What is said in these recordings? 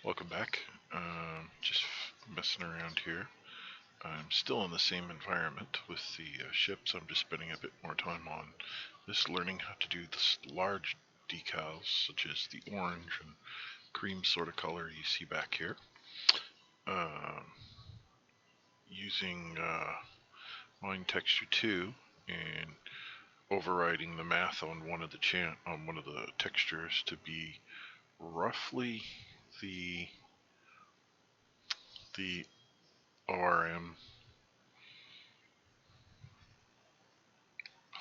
Welcome back. Just messing around here. I'm still in the same environment with the ships. I'm just spending a bit more time on this, learning how to do this large decals, such as the orange and cream sort of color you see back here. Using Line Texture 2 and overriding the math on one of the textures to be roughly the ORM,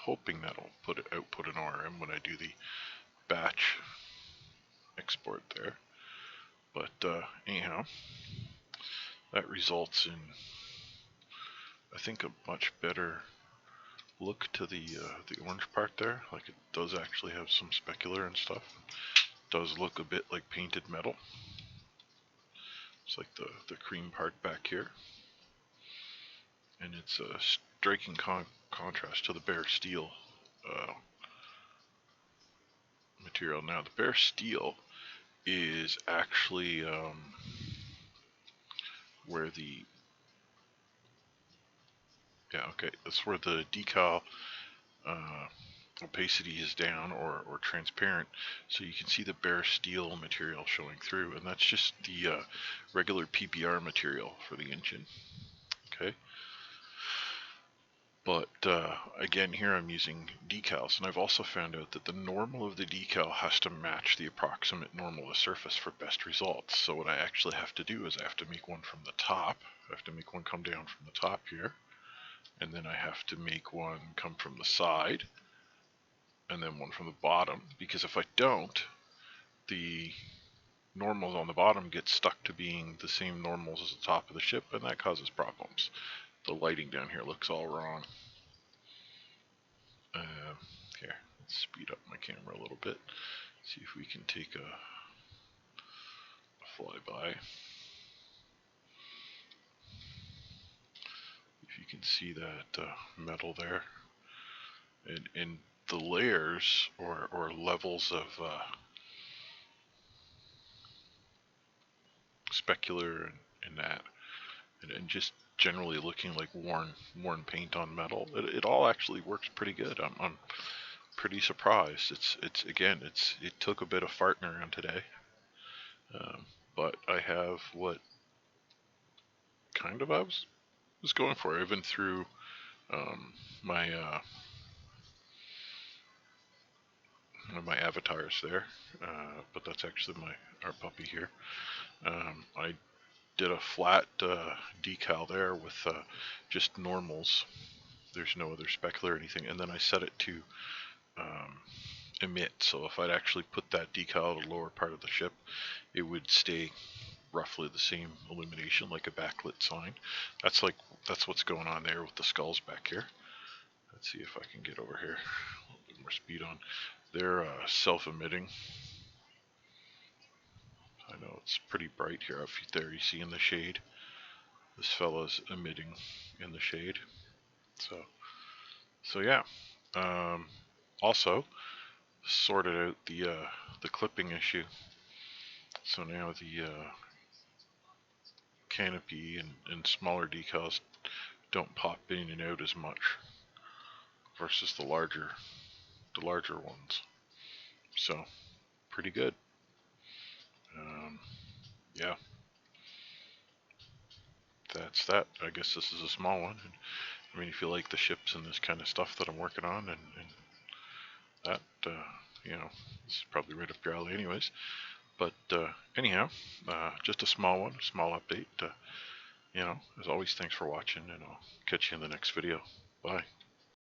hoping that'll output an ORM when I do the batch export there. But anyhow, that results in, I think, a much better look to the orange part there. Like, it does actually have some specular and stuff. It does look a bit like painted metal. It's like the cream part back here. And it's a striking contrast to the bare steel material. Now, the bare steel is actually where the that's where the decal opacity is down or transparent, so you can see the bare steel material showing through, and that's just the regular PBR material for the engine. Okay. But again, here I'm using decals, and I've also found out that the normal of the decal has to match the approximate normal of the surface for best results. So what I actually have to do is I have to make one from the top. I have to make one come down from the top here, and then I have to make one come from the side, and then one from the bottom, because if I don't, the normals on the bottom get stuck to being the same normals as the top of the ship, and that causes problems. The lighting down here looks all wrong. Here, let's speed up my camera a little bit. See if we can take a flyby. If you can see that metal there, and the layers or levels of specular and that, and just generally looking like worn paint on metal. It all actually works pretty good. I'm pretty surprised. It took a bit of farting around today, but I have what kind of I was going for. Even through my my avatars there, but that's actually our puppy here. I did a flat decal there with just normals. There's no other specular or anything, and then I set it to emit. So if I'd actually put that decal at the lower part of the ship, it would stay roughly the same illumination, like a backlit sign. That's what's going on there with the skulls back here. Let's see if I can get over here. A little bit more speed on. They're self-emitting. I know it's pretty bright here up there. You see in the shade, this fella's emitting in the shade. So yeah. Also sorted out the clipping issue. So now the canopy and smaller decals don't pop in and out as much versus the larger ones. So pretty good. Yeah, that's that. I guess this is a small one. I mean, if you like the ships and this kind of stuff that I'm working on, and that, this is probably right up your alley anyways. But anyhow, just a small one, small update. As always, thanks for watching, and I'll catch you in the next video. Bye.